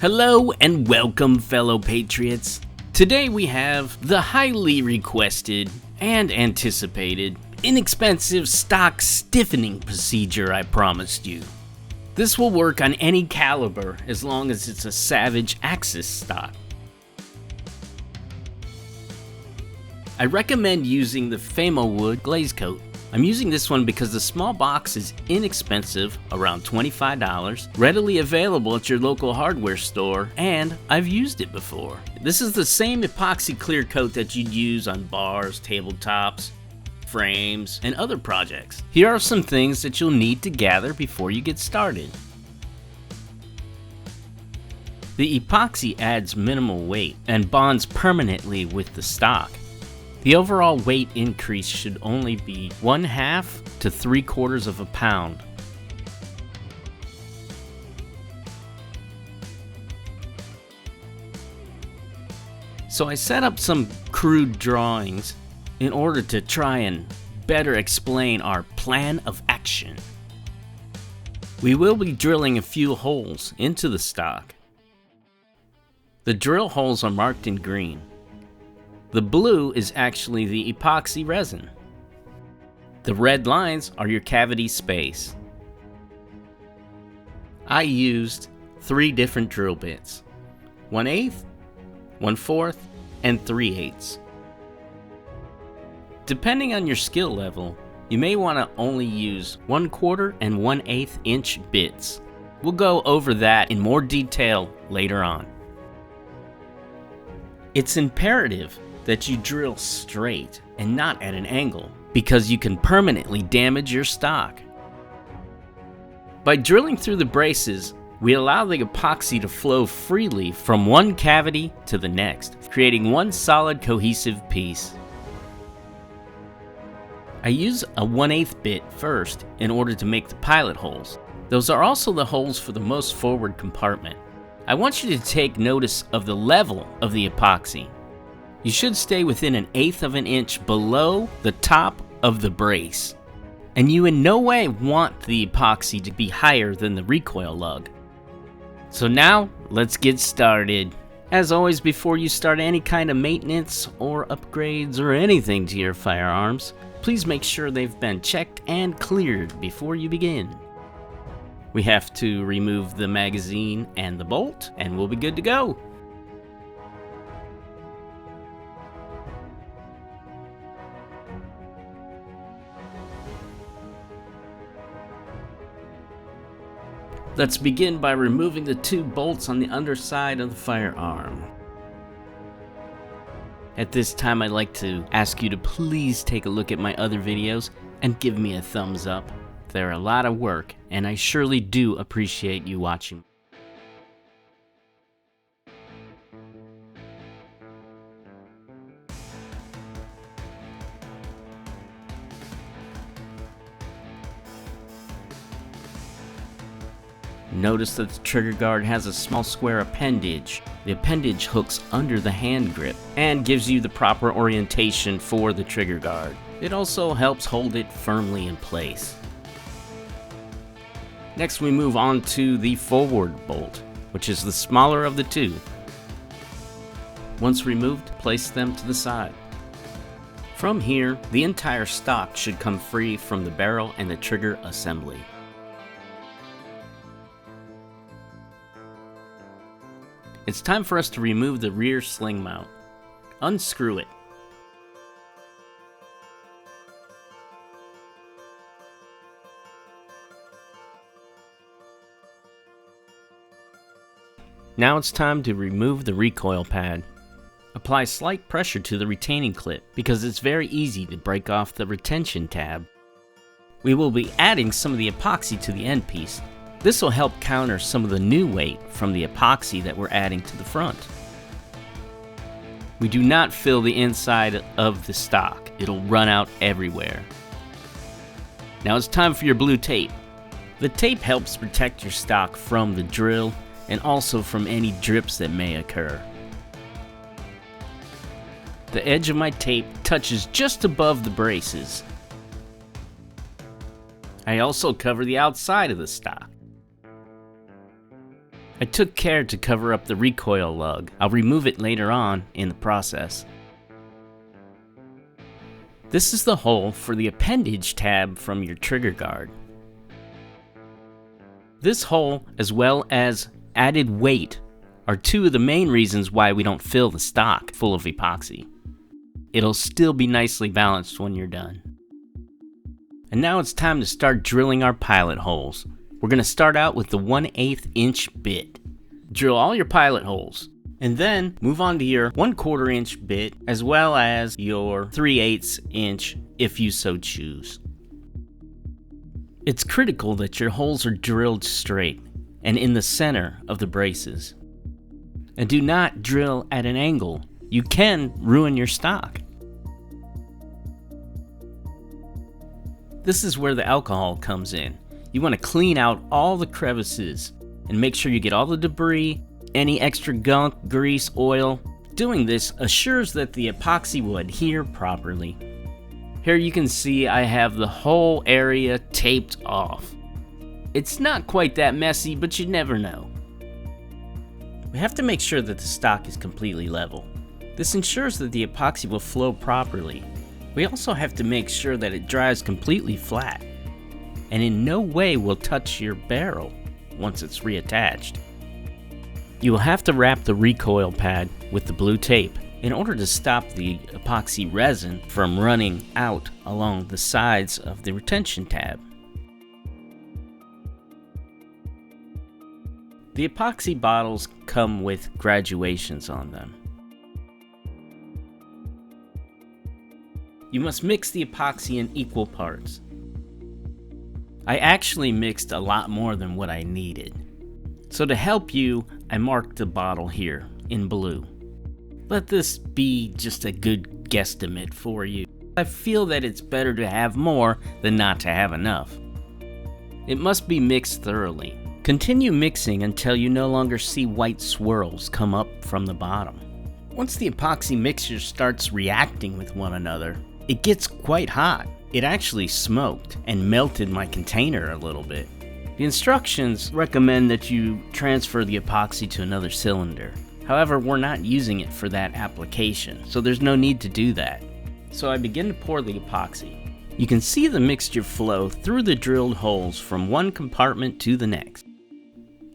Hello and welcome, fellow patriots. Today we have the highly requested and anticipated inexpensive stock stiffening procedure I promised you. This will work on any caliber as long as it's a Savage Axis stock. I recommend using the Famowood glaze coat. I'm using this one because the small box is inexpensive, around $25, readily available at your local hardware store, and I've used it before. This is the same epoxy clear coat that you'd use on bars, tabletops, frames, and other projects. Here are some things that you'll need to gather before you get started. The epoxy adds minimal weight and bonds permanently with the stock. The overall weight increase should only be 1/2 to 3/4 of a pound. So I set up some crude drawings in order to try and better explain our plan of action. We will be drilling a few holes into the stock. The drill holes are marked in green. The blue is actually the epoxy resin. The red lines are your cavity space. I used 3 different drill bits, 1/8, 1/4, and 3/8. Depending on your skill level, you may want to only use 1/4 and 1/8 inch bits. We'll go over that in more detail later on. It's imperative that you drill straight and not at an angle, because you can permanently damage your stock. By drilling through the braces, we allow the epoxy to flow freely from one cavity to the next, creating one solid cohesive piece. I use a 1/8 bit first in order to make the pilot holes. Those are also the holes for the most forward compartment. I want you to take notice of the level of the epoxy. You should stay within 1/8 of an inch below the top of the brace. And you in no way want the epoxy to be higher than the recoil lug. So now, let's get started. As always, before you start any kind of maintenance or upgrades or anything to your firearms, please make sure they've been checked and cleared before you begin. We have to remove the magazine and the bolt, and we'll be good to go. Let's begin by removing the 2 bolts on the underside of the firearm. At this time, I'd like to ask you to please take a look at my other videos and give me a thumbs up. They're a lot of work, and I surely do appreciate you watching. Notice that the trigger guard has a small square appendage. The appendage hooks under the hand grip and gives you the proper orientation for the trigger guard. It also helps hold it firmly in place. Next, we move on to the forward bolt, which is the smaller of the 2. Once removed, place them to the side. From here, the entire stock should come free from the barrel and the trigger assembly. It's time for us to remove the rear sling mount. Unscrew it. Now it's time to remove the recoil pad. Apply slight pressure to the retaining clip because it's very easy to break off the retention tab. We will be adding some of the epoxy to the end piece. This will help counter some of the new weight from the epoxy that we're adding to the front. We do not fill the inside of the stock. It'll run out everywhere. Now it's time for your blue tape. The tape helps protect your stock from the drill and also from any drips that may occur. The edge of my tape touches just above the braces. I also cover the outside of the stock. I took care to cover up the recoil lug. I'll remove it later on in the process. This is the hole for the appendage tab from your trigger guard. This hole, as well as added weight, are two of the main reasons why we don't fill the stock full of epoxy. It'll still be nicely balanced when you're done. And now it's time to start drilling our pilot holes. We're going to start out with the 1/8 inch bit. Drill all your pilot holes, and then move on to your 1/4 inch bit, as well as your 3/8 inch if you so choose. It's critical that your holes are drilled straight and in the center of the braces. And do not drill at an angle. You can ruin your stock. This is where the alcohol comes in. You want to clean out all the crevices and make sure you get all the debris, any extra gunk, grease, oil. Doing this assures that the epoxy will adhere properly. Here you can see I have the whole area taped off. It's not quite that messy, but you never know. We have to make sure that the stock is completely level. This ensures that the epoxy will flow properly. We also have to make sure that it dries completely flat and in no way will touch your barrel once it's reattached. You will have to wrap the recoil pad with the blue tape in order to stop the epoxy resin from running out along the sides of the retention tab. The epoxy bottles come with graduations on them. You must mix the epoxy in equal parts. I actually mixed a lot more than what I needed. So to help you, I marked the bottle here in blue. Let this be just a good guesstimate for you. I feel that it's better to have more than not to have enough. It must be mixed thoroughly. Continue mixing until you no longer see white swirls come up from the bottom. Once the epoxy mixture starts reacting with one another, it gets quite hot. It actually smoked and melted my container a little bit. The instructions recommend that you transfer the epoxy to another cylinder. However, we're not using it for that application, so there's no need to do that. So I begin to pour the epoxy. You can see the mixture flow through the drilled holes from one compartment to the next.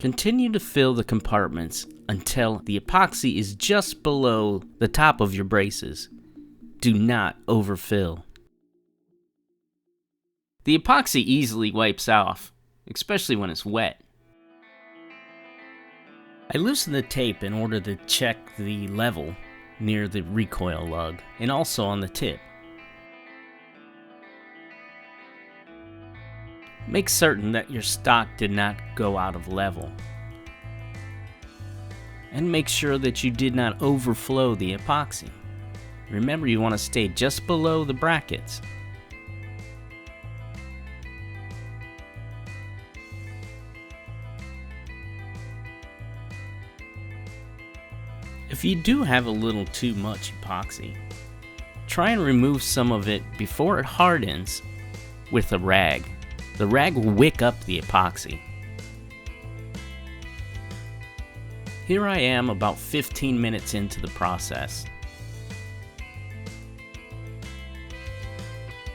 Continue to fill the compartments until the epoxy is just below the top of your braces. Do not overfill. The epoxy easily wipes off, especially when it's wet. I loosen the tape in order to check the level near the recoil lug and also on the tip. Make certain that your stock did not go out of level. And make sure that you did not overflow the epoxy. Remember, you want to stay just below the brackets. If you do have a little too much epoxy, try and remove some of it before it hardens with a rag. The rag will wick up the epoxy. Here I am about 15 minutes into the process.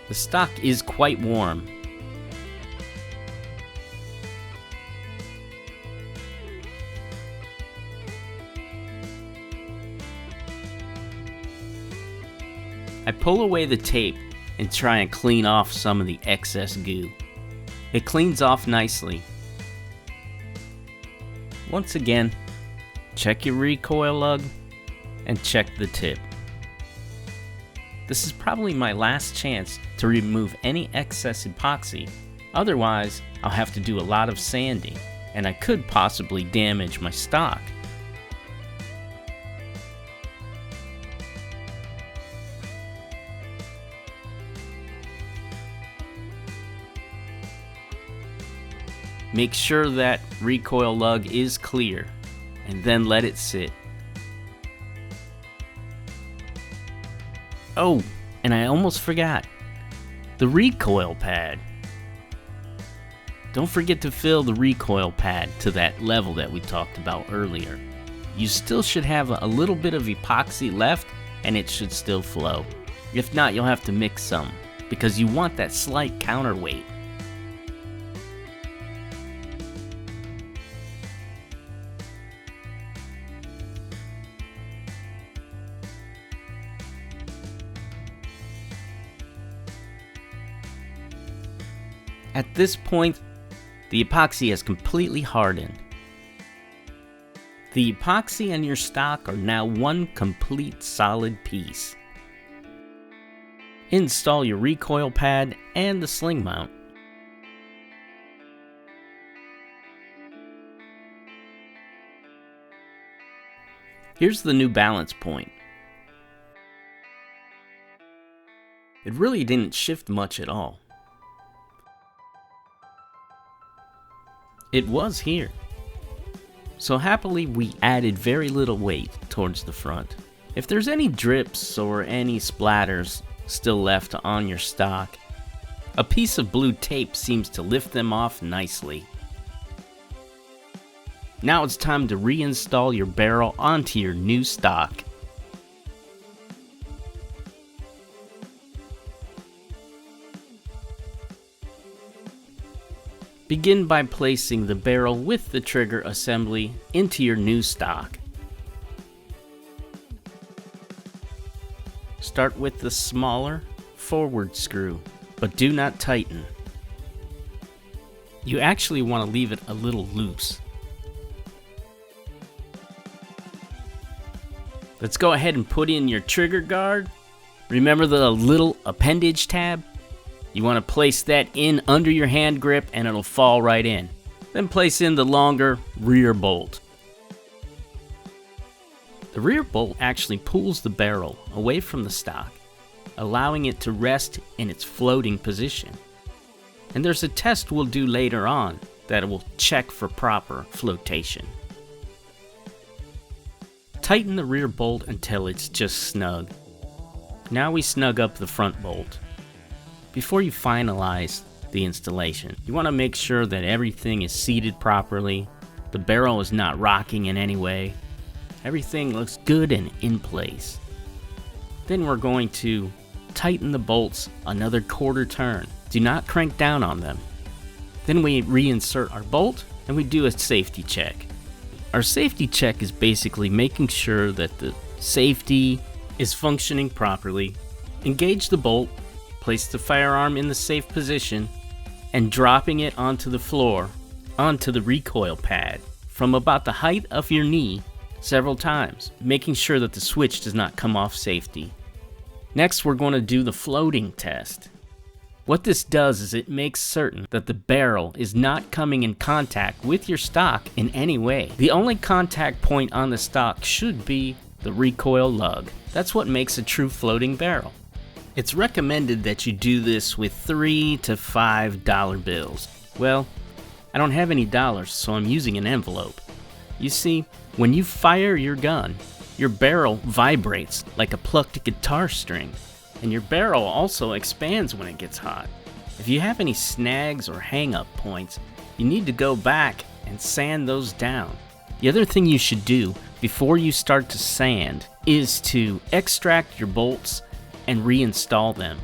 The stock is quite warm. I pull away the tape and try and clean off some of the excess goo. It cleans off nicely. Once again, check your recoil lug and check the tip. This is probably my last chance to remove any excess epoxy. Otherwise, I'll have to do a lot of sanding, and I could possibly damage my stock. Make sure that recoil lug is clear, and then let it sit. Oh, and I almost forgot. The recoil pad. Don't forget to fill the recoil pad to that level that we talked about earlier. You still should have a little bit of epoxy left and it should still flow. If not, you'll have to mix some because you want that slight counterweight. At this point, the epoxy has completely hardened. The epoxy and your stock are now one complete solid piece. Install your recoil pad and the sling mount. Here's the new balance point. It really didn't shift much at all. It was here. So happily we added very little weight towards the front. If there's any drips or any splatters still left on your stock, a piece of blue tape seems to lift them off nicely. Now it's time to reinstall your barrel onto your new stock. Begin by placing the barrel with the trigger assembly into your new stock. Start with the smaller forward screw, but do not tighten. You actually want to leave it a little loose. Let's go ahead and put in your trigger guard. Remember the little appendage tab? You want to place that in under your hand grip and it'll fall right in. Then place in the longer rear bolt. The rear bolt actually pulls the barrel away from the stock, allowing it to rest in its floating position. And there's a test we'll do later on that will check for proper flotation. Tighten the rear bolt until it's just snug. Now we snug up the front bolt. Before you finalize the installation, you want to make sure that everything is seated properly, the barrel is not rocking in any way, everything looks good and in place. Then we're going to tighten the bolts another quarter turn. Do not crank down on them. Then we reinsert our bolt and we do a safety check. Our safety check is basically making sure that the safety is functioning properly. Engage the bolt, place the firearm in the safe position, and dropping it onto the floor, onto the recoil pad, from about the height of your knee several times, making sure that the switch does not come off safety. Next, we're going to do the floating test. What this does is it makes certain that the barrel is not coming in contact with your stock in any way. The only contact point on the stock should be the recoil lug. That's what makes a true floating barrel. It's recommended that you do this with $3 to $5 bills. Well, I don't have any dollars, so I'm using an envelope. You see, when you fire your gun, your barrel vibrates like a plucked guitar string, and your barrel also expands when it gets hot. If you have any snags or hang-up points, you need to go back and sand those down. The other thing you should do before you start to sand is to extract your bolts and reinstall them.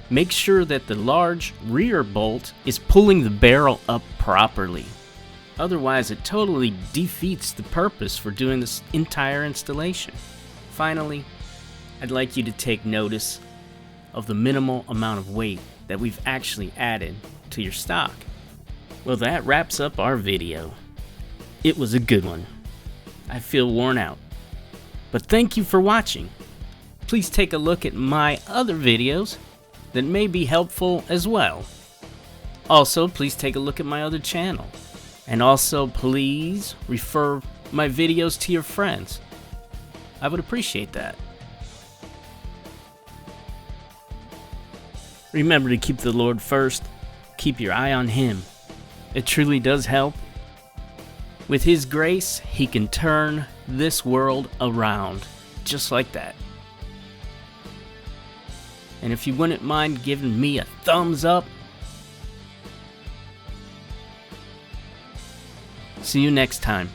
Make sure that the large rear bolt is pulling the barrel up properly. Otherwise, it totally defeats the purpose for doing this entire installation. Finally, I'd like you to take notice of the minimal amount of weight that we've actually added to your stock. Well, that wraps up our video. It was a good one. I feel worn out. But thank you for watching. Please take a look at my other videos that may be helpful as well. Also, please take a look at my other channel. And also, please refer my videos to your friends. I would appreciate that. Remember to keep the Lord first. Keep your eye on Him. It truly does help. With His grace, He can turn this world around. Just like that. And if you wouldn't mind giving me a thumbs up, See you next time.